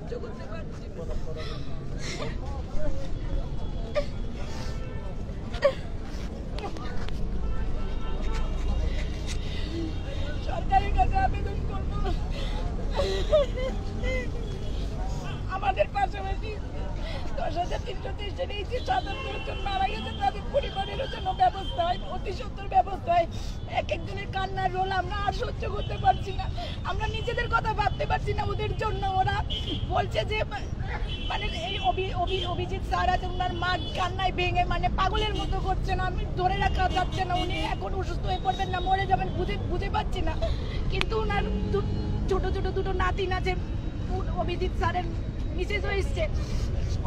সহ্য করতে পারছি না। সরকারের কাছে আবেদন করব আমাদের পাশাপাশি 10,323 জন এই যে 77 জন মারা গেছে তাদের পরিবারের জন্য ব্যবস্থা হয়, অতি সত্তর ব্যবস্থা হয়। এক একজনের কান্নার রোল আমরা আর সহ্য করতে পারছি না। আমরা নিজেদের কথা ভাবতে পারছি না ওদের জন্য। ওরা বলছে যে মানে এই অভিজিৎ স্যার আছে, ওনার মা কান্নায় ভেঙে মানে পাগলের মতো করছে না, আমি ধরে রাখা যাচ্ছে না, উনি এখন অসুস্থ হয়ে পড়বেন না, মরে যাবেন, বুঝে পাচ্ছি না। কিন্তু ওনার ছোট ছোট দুটো নাতিন আছে, অভিজিৎ স্যারের মিসেস এসছে,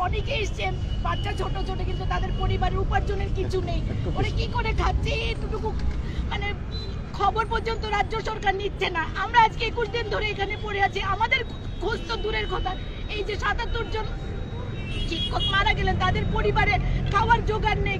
অনেকে এসছে, বাচ্চা ছোট ছোট, কিন্তু তাদের পরিবারের উপার্জনের কিছু নেই। ওরা কি করে খাচ্ছে এতটুকু মানে খবর পর্যন্ত রাজ্য সরকার নিচ্ছে না। আমরা আজকে 21 দিন ধরে এখানে পড়ে আছি, আমাদের খোঁজ তো দূরের কথা। এই যে 77 জন শিক্ষক মারা গেলেন, তাদের পরিবারে খাওয়ার জোগাড় নেই,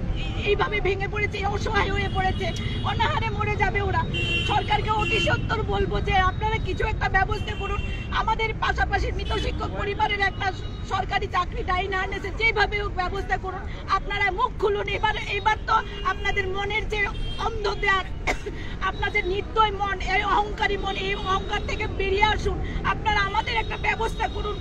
এইভাবে ভেঙে পড়েছে, অসহায় হয়ে পড়েছে, অনাহারে মরে যাবে ওরা। সরকারকে অতি সত্বর বলবো যে আপনারা কিছু একটা ব্যবস্থা করুন। আমাদের পাশাপাশি মৃত শিক্ষক পরিবারের একটা সরকারি চাকরি ডাইন হার্নেসে যেভাবে হোক ব্যবস্থা করুন। আপনারা মুখ খুলুন। এবার তো আপনাদের মনের যে অন্ধতার, আপনাদের নির্দয় মন, এই অহংকারী মন, এই অহংকার থেকে বেরিয়ে আসুন। আপনারা আমাদের একটা ব্যবস্থা করুন,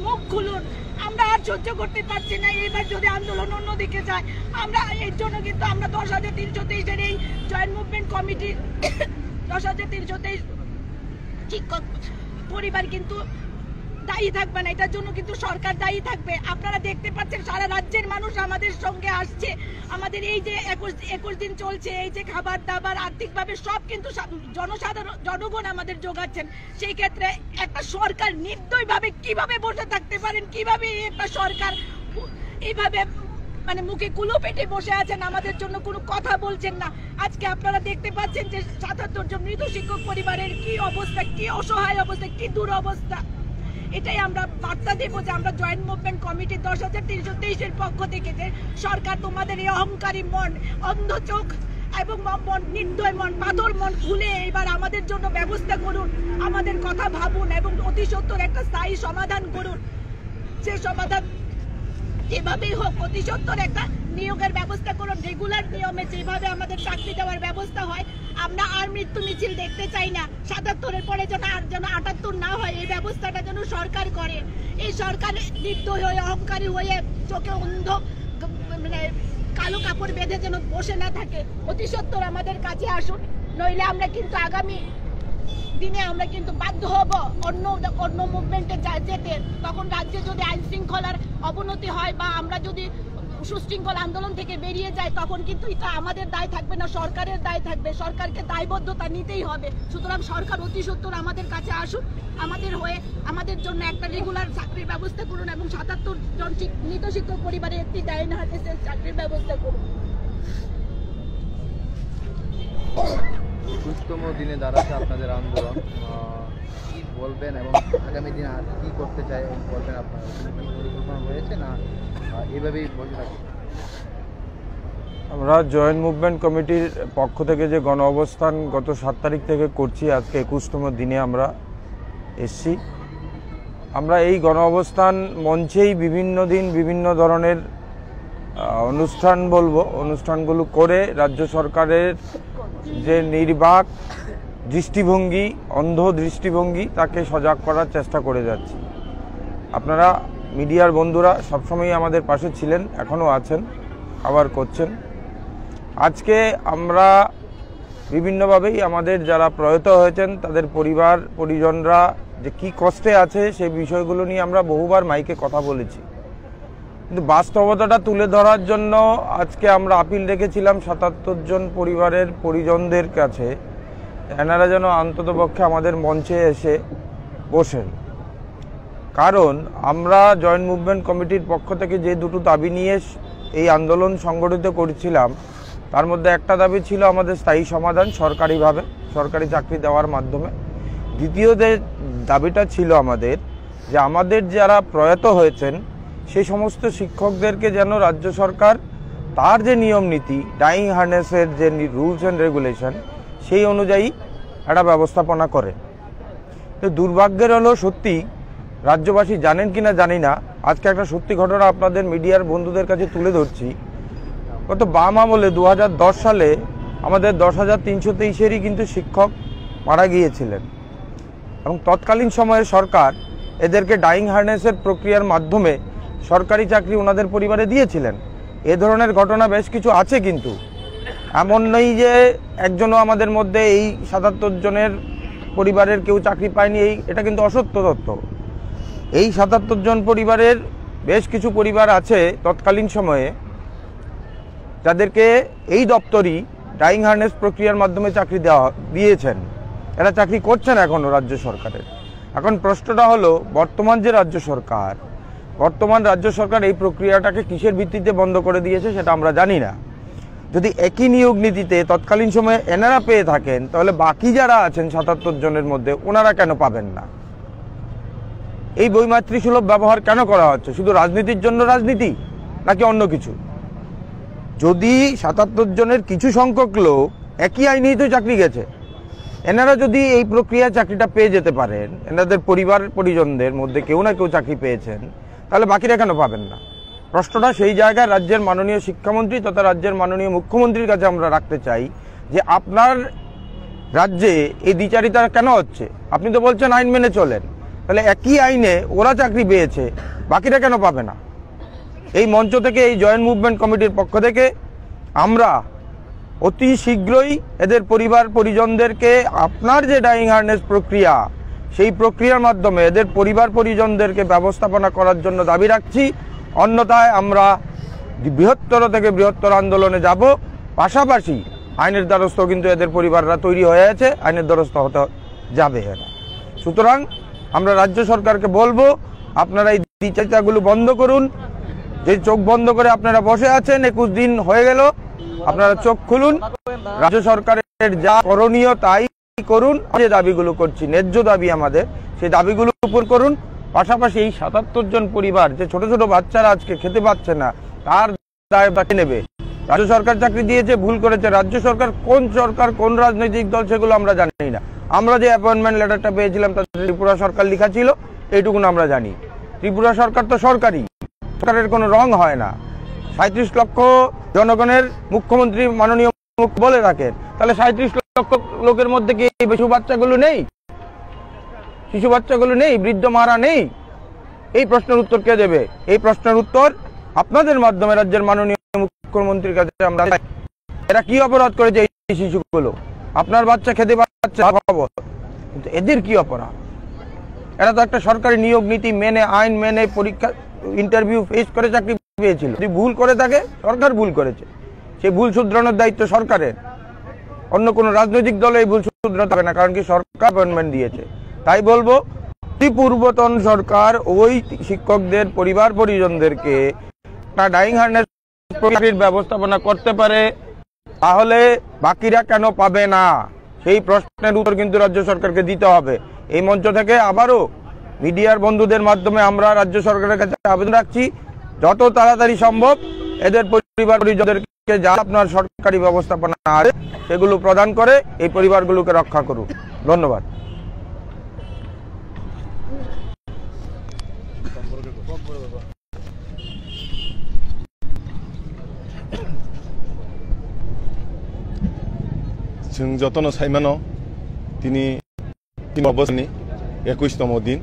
মুখ খুলুন। আমরা আর সহ্য করতে পারছি না। এবার যদি আন্দোলন অন্যদিকে যায়, আমরা এর জন্য কিন্তু আমরা 10,323 এর এই জয়েন্ট মুভমেন্ট কমিটির 10,323 শিক্ষক পরিবার কিন্তু দায়ী থাকবে না, এটার জন্য কিন্তু সরকার দায়ী থাকবে। আপনারা দেখতে পাচ্ছেন সারা রাজ্যের মানুষ আমাদের সঙ্গে আসছে। আমাদের এই যে 21 দিন চলছে, এই যে খাবার দাবার আর্থিকভাবে সব কিন্তু জনগণ আমাদের যোগাচ্ছেন। সেই ক্ষেত্রে একটা সরকার নির্দয়ভাবে কিভাবে বসে থাকতে পারেন, কিভাবে একটা সরকার এইভাবে মানে মুখে কুলো পেটে বসে আছেন, আমাদের জন্য কোনো কথা বলছেন না। আজকে আপনারা দেখতে পাচ্ছেন যে 77 জন মৃত শিক্ষক পরিবারের কি অবস্থা, কি অসহায় অবস্থা, কি দুরবস্থা। এটাই আমরা বার্তা দেবো যে আমরা জয়েন্ট মুভমেন্ট কমিটি 10,323 এর পক্ষ থেকে যে সরকার তোমাদের এই অহংকারী মন, অন্ধ চোখ এবং নির্দয় মন, পাথর মন খুলে এবার আমাদের জন্য ব্যবস্থা করুন, আমাদের কথা ভাবুন এবং অতি সত্বর একটা স্থায়ী সমাধান করুন। যে সমাধান যেভাবেই হোক অতি সত্বর একটা নিয়োগের ব্যবস্থা করুন। রেগুলার নিয়মে যেভাবে আমাদের চাকরি দেওয়ার ব্যবস্থা হয়, আমরা আর মৃত্যু মিছিল দেখতে চাই না। 77-এর পরে যেন 78 না হয়, এই ব্যবস্থাটা যেন সরকার করে। এই সরকার নির্দয় হয়ে, অহংকারী হয়ে, চোখে অন্ধ মানে কালো কাপড় বেঁধে যেন বসে না থাকে। অতি সত্বর আমাদের কাছে আসুন, নইলে আমরা কিন্তু আগামী দিনে আমরা কিন্তু বাধ্য হব অন্য মুভমেন্টে যেতে। তখন রাজ্যে যদি আইন শৃঙ্খলার অবনতি হয় বা আমরা যদি সুশৃঙ্খল আন্দোলন থেকে বেরিয়ে যায়, তখন কিন্তু এটা আমাদের দায় থাকবে না, সরকারের দায় থাকবে। সরকারকে দায়বদ্ধতা নিতেই হবে। সুতরাং সরকার অতি সত্বর আমাদের কাছে আসুন, আমাদের হয়ে আমাদের জন্য একটা রেগুলার চাকরির ব্যবস্থা করুন এবং 77 জন মৃত শিক্ষক পরিবারে একটি ডাইন হার্নেসের চাকরির ব্যবস্থা করুন। 21তম দিনে দাঁড়াচ্ছে আপনাদের আন্দোলন, কি বলবেন এবং আগামী দিনে আর কি করতে চাই বলবেন? আপনার পরিকল্পনা রয়েছে না এভাবেই বসে থাকবে? আমরা জয়েন্ট মুভমেন্ট কমিটির পক্ষ থেকে যে গণ অবস্থান গত 7 তারিখ থেকে করছি, আজকে 21তম দিনে আমরা এসছি। আমরা এই গণ অবস্থান মঞ্চেই বিভিন্ন দিন বিভিন্ন ধরনের অনুষ্ঠানগুলো করে রাজ্য সরকারের যে নির্বাক দৃষ্টিভঙ্গি, অন্ধ দৃষ্টিভঙ্গি, তাকে সজাগ করার চেষ্টা করে যাচ্ছি। আপনারা মিডিয়ার বন্ধুরা সবসময় আমাদের পাশে ছিলেন, এখনও আছেন, আবার করছেন। আজকে আমরা বিভিন্নভাবেই আমাদের যারা প্রয়াত হয়েছেন তাদের পরিজনরা যে কি কষ্টে আছে সেই বিষয়গুলো নিয়ে আমরা বহুবার মাইকে কথা বলেছি, কিন্তু বাস্তবতাটা তুলে ধরার জন্য আজকে আমরা আপিল রেখেছিলাম 77 জন পরিবারের পরিজনদের কাছে, এনারা যেন অন্ততপক্ষে আমাদের মঞ্চে এসে বসেন। কারণ আমরা জয়েন্ট মুভমেন্ট কমিটির পক্ষ থেকে যে দুটো দাবি নিয়ে এই আন্দোলন সংগঠিত করেছিলাম, তার মধ্যে একটা দাবি ছিল আমাদের স্থায়ী সমাধান সরকারিভাবে, সরকারি চাকরি দেওয়ার মাধ্যমে। দ্বিতীয় দাবিটা ছিল আমাদের যে আমাদের যারা প্রয়াত হয়েছেন সেই সমস্ত শিক্ষকদেরকে যেন রাজ্য সরকার তার যে নিয়ম নীতি, ডাইং হার্নেসের যে রুলস অ্যান্ড রেগুলেশন, সেই অনুযায়ী একটা ব্যবস্থাপনা করে। তো দুর্ভাগ্যের হলো সত্যি রাজ্যবাসী জানেন কিনা জানি না, আজকে একটা সত্যি ঘটনা আপনাদের মিডিয়ার বন্ধুদের কাছে তুলে ধরছি। গত বাম আমলে 2010 সালে আমাদের 10,323-এরই কিন্তু শিক্ষক মারা গিয়েছিলেন এবং তৎকালীন সময়ে সরকার এদেরকে ডাইং হার্নেসের প্রক্রিয়ার মাধ্যমে সরকারি চাকরি ওনাদের পরিবারে দিয়েছিলেন। এ ধরনের ঘটনা বেশ কিছু আছে, কিন্তু এমন নেই যে একজনও আমাদের মধ্যে এই 77 জনের পরিবারের কেউ চাকরি পায়নি, এটা কিন্তু অসত্য তথ্য। এই 77 জন পরিবারের বেশ কিছু পরিবার আছে তৎকালীন সময়ে যাদেরকে এই দপ্তরই ডাইং হার্নেস প্রক্রিয়ার মাধ্যমে চাকরি দিয়েছেন। এরা চাকরি করছেন এখনও রাজ্য সরকারের। এখন প্রশ্নটা হলো, বর্তমান রাজ্য সরকার এই প্রক্রিয়াটাকে কিসের ভিত্তিতে বন্ধ করে দিয়েছে সেটা আমরা জানি না। যদি একই নিয়োগ নীতিতে তৎকালীন সময়ে এনারা পেয়ে থাকেন, তাহলে বাকি যারা আছেন 77 জনের মধ্যে ওনারা কেন পাবেন না? এই বৈমাতৃ সুলভ ব্যবহার কেন করা হচ্ছে? শুধু রাজনীতির জন্য রাজনীতি নাকি অন্য কিছু? যদি 77 জনের কিছু সংখ্যক লোক একই আইনেই তো চাকরি গেছে, এনারা যদি এই প্রক্রিয়া চাকরিটা পেয়ে যেতে পারেন, এনাদের পরিবার পরিজনদের মধ্যে কেউ না কেউ চাকরি পেয়েছেন, তাহলে বাকিরা কেন পাবেন না? প্রশ্নটা সেই জায়গায় রাজ্যের মাননীয় শিক্ষামন্ত্রী তথা রাজ্যের মাননীয় মুখ্যমন্ত্রীর কাছে আমরা রাখতে চাই যে আপনার রাজ্যে এই দ্বিচারিতা কেন হচ্ছে? আপনি তো বলছেন আইন মেনে চলেন, তাহলে একই আইনে ওরা চাকরি পেয়েছে, বাকিরা কেন পাবে না? এই মঞ্চ থেকে, এই জয়েন্ট মুভমেন্ট কমিটির পক্ষ থেকে আমরা অতি শীঘ্রই এদের পরিবার পরিজনদেরকে আপনার যে ডাইং হার্নেস প্রক্রিয়া, সেই প্রক্রিয়ার মাধ্যমে এদের পরিবার পরিজনদেরকে ব্যবস্থাপনা করার জন্য দাবি রাখছি। অন্যথায় আমরা বৃহত্তর থেকে বৃহত্তর আন্দোলনে যাব। পাশাপাশি আইনের দ্বারস্থ কিন্তু এদের পরিবাররা তৈরি হয়ে আছে, আইনের দ্বারস্থ হতে যাবে এরা। সুতরাং আমরা রাজ্য সরকারকে বলবো, আপনারা এই দ্বিচারিতাগুলো বন্ধ করুন। যে চোখ বন্ধ করে আপনারা বসে আছেন, 21 দিন হয়ে গেল, আপনারা চোখ খুলুন। রাজ্য সরকারের যা করণীয় তাই করুন। যে দাবিগুলো করছি, ন্যায্য দাবি আমাদের, সেই দাবিগুলো উপর করুন। পাশাপাশি এই 77 জন পরিবার, যে ছোট ছোট বাচ্চারা আজকে খেতে পাচ্ছে না, তার দায় তাকে নেবে। রাজ্য সরকার চাকরি দিয়েছে, ভুল করেছে। রাজ্য সরকার কোন রাজনৈতিক দল সেগুলো আমরা জানি না। আমরা যে অ্যাপয়েন্টমেন্ট লেটারটা পেয়েছিলাম তাতে ত্রিপুরা সরকার লেখা ছিল, এইটুকুন আমরা জানি। ত্রিপুরা সরকার তো সরকারি, সরকারের কোনো রং হয় না। 37 লক্ষ জনগণের মুখ্যমন্ত্রী মাননীয় বলে রাখেন, তাহলে 37 লক্ষ লোকের মধ্যে কি শিশু বাচ্চাগুলো নেই, বৃদ্ধ মারা নেই? এই প্রশ্নের উত্তর কে দেবে? এই প্রশ্নের উত্তর আপনাদের মাধ্যমে রাজ্যের মাননীয় মুখ্যমন্ত্রীর কাছে আমরা চাই। এরা কি অপরাধ করেছে এই শিশুগুলো? আপনার বাচ্চা খেতে পাচ্ছে, কিন্তু এদের কি অপরাধ? এরা তো একটা সরকারি নিয়োগ নীতি মেনে, আইন মেনে, পরীক্ষা ইন্টারভিউ ফেস করে চাকরি পেয়েছিল। যদি ভুল করে থাকে, সরকার ভুল করেছে, সেই ভুল শুধরানোর দায়িত্ব সরকারের। অন্য কোনো রাজনৈতিক দলে এই ভুল শুধরাতে হবে না, কারণ কি সরকার অ্যাপয়েন্টমেন্ট দিয়েছে। তাই বলবো, পূর্বতন সরকার ওই শিক্ষকদের পরিবার পরিজনদেরকে ডাইং হার্নেস প্রক্রিয়ার ব্যবস্থাপনা করতে পারে, তাহলে বাকিরা কেন পাবে না? সেই প্রশ্নের উত্তর কিন্তু রাজ্য সরকারকে দিতে হবে। এই মঞ্চ থেকে আবারও মিডিয়ার বন্ধুদের মাধ্যমে আমরা রাজ্য সরকারের কাছে আবেদন রাখছি, যত তাড়াতাড়ি সম্ভব এদের পরিবার পরিজনদেরকে যা আপনার সরকারি ব্যবস্থাপনা আছে সেগুলো প্রদান করে এই পরিবারগুলোকে রক্ষা করুন। ধন্যবাদ। जों जतन साइमानो दिनै अबस्तानि 21तम दिन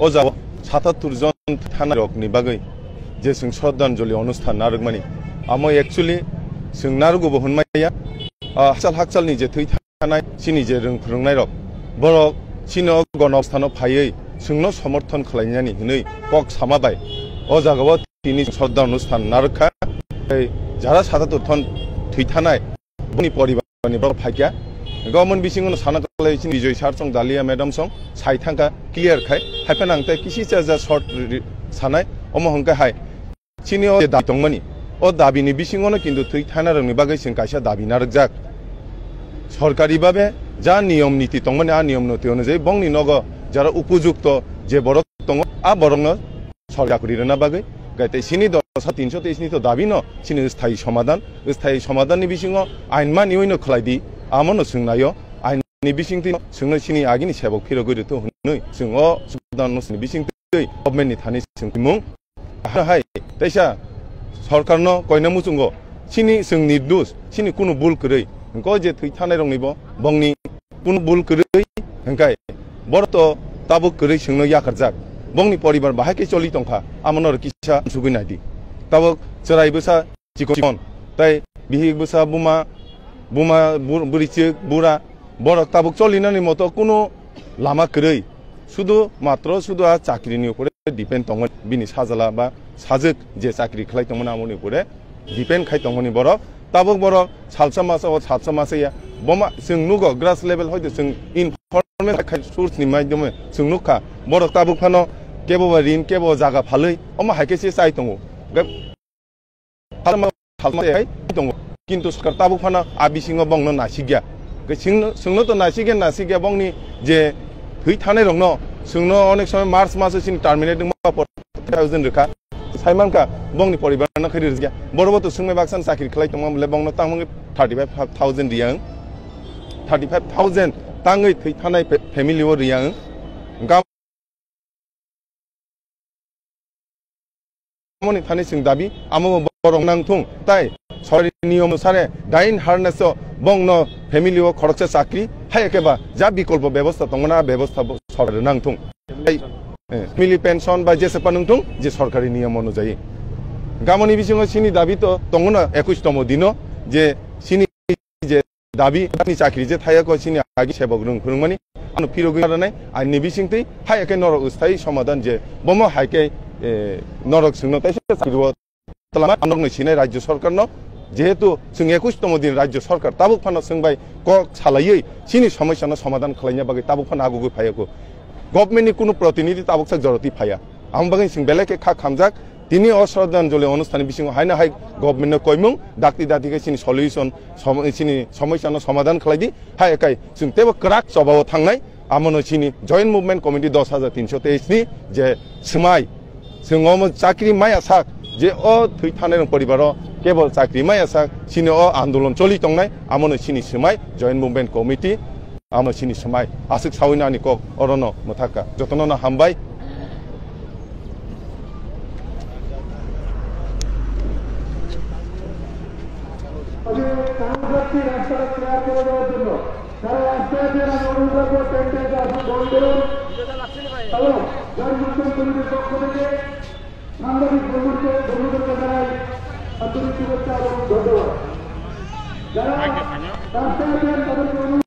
ओ जाबाव 77 जन थानाय रकनि बागै जे जों श्रद्धांजलि अनुष्ठान नारगमानि आमो एक्चुअली जों नारगोबो होनमाया हाकसालनि जे थै थानाय सिनि जे रोंफोरोंनाय रक बरक सिनो गणस्थानाव फायै जोंनो समर्थन खालायनानै हनै कक सामाबाय ओ जागाव दिनै श्रद्धा अनुष्ठान नारखा जारा 77 टन थै थानाय बनि परिबार फाइकिया गवर्नमेंट बिसिंग साना विजय सार सं दालिया मैडम सं साइथांका क्लियर खाय हाइफा नांगते किसी जा शॉर्ट सानाय अमहंका हाय चिनियो दाबि दंमनि ओ दाबिनि बिसिंगनो किन्तु थै थाना रंनि बागै जों कायसा दाबि नारजाक सरकारि भाबे जा नियम नीति दंमनि आ नियम नीति अनुयायी बंनि नग जारा उपयुक्त जे बरक दङ आ बरंग सरकारि रना बागै गायते सिनि 323 नि तो दाबि न सिनि स्थायी समाधान बिसिङाव आइन मानियैनो खालायदि आमनो सोंनायो आइन ni bising ti sungno sini agi ni sebok phiro gori to hunoi sungo sudan no sini bising ti government ni thani sung mung hai taisa sarkar no koina musungo sini sung nirdus sini kuno bul korei ko je thoi thanai rong nibo bongni kuno bul korei hengkai borto tabuk korei sungno yakarjak bongni poribar bahai ke choli tongkha amonor kisa sugui naidi tabuk cherai bosa chikon tai bihik bosa buma burichik bura borok tabuk cholinani moto kuno lama korei শুধু মাত্র শুধু চাকরিনি উপরে depend তঙ্গন বিনি সাজালা বা সাজক যে চাকরি খাই তঙ্গন আমনি উপরে ডিপেন্ড খাই তঙ্গনি বড় তাবক বড় সালসা মাস ও সাতসা মাসে বমা जों नुगो ग्रास लेभेल হইতো जों इनफरमेल खाइ सोर्स नि माध्यमे जों नुखा बड़ ताबक फानो केबो रिन केबो जागा फालै अमा हाइकेसे चाइ तंगो खालमा खालमाय तंगो किन्तु सरकार ताबक फानो आबिसिङो बंनो नासिगिया जोंनो तो नासिगिया बंनि जे थै थानाय रंनो जोंनो अनेक समय मार्च मास सिन टर्मिनेट मा 40,000 रखा साइमानका बंनि परिबारना खैर गया बरबतो सुंमे बाक्सान साखिर खलाय तंगमले बंनो तांग 35,000 रियां 35,000 तांगै थै थानाय फेमिलि ओ रियां गामनि थानाय सिं दाबि आमो बरं नांथुं ताइ सरकारि नियम अनुसारे दाइन हारनेसो बंनो फेमिलि ओ खरकसे चाकरि हायकेबा जा विकल्प व्यवस्था तंगना व्यवस्था सरकार नांथुं फेमिलि पेन्सन बा जेसेपा नंथुं जे सरकारि नियम अनुसार गामनि बिसिङो सिनि दाबि तो तंगना 21 तम दिनो जे सिनि जे दाबि नि चाकरि जे थायाको सिनि आगि सेबक रुंफुरमानि आनो फिरो गनानै आनि बिसिंथै हायके नर अस्थायी समाधान जे बम हायके नरक सिंनो ताइसे चाकरिव तलामा आनगनो सिनाय राज्य सरकारनो जेहेतु जों 21 तम दिन राज्य सरकार ताबुक फानो सोंबाय कक सालायै सिनि समस्यानो समाधान खालायनो बागै ताबुक फानो आगुगै फायाको गभर्नमेन्टनि कुनु प्रतिनिधि ताबुक सा जरति फाया आं बागै सिं बेलेके खा खामजाक तिनि अश्रद्धांजलि অনুষ্ঠাन बिसिङो हायना हाय गभर्नमेन्टनो कयमुं दाक्ति सिनि सल्युशन सिनि समस्यानो समाधान खालायदि हायकाय जों तेबो क्राक सभाव थांनाय आमनो सिनि जॉइंट मुभमेन्ट कमिटि 10,323 नि जे समाय जोङो चाकरि माया साक जे अ थै थानाय परिबार केवल चाकरि माया साक सिनि अ आन्दोलन चलि तंनाय आमनो सिनि समाय जॉइंट मुभमेन्ट कमिटि आमनो सिनि समाय आसिक साविनानि क अरनो मथाका जतनना हामबाय ধন্যবাদ।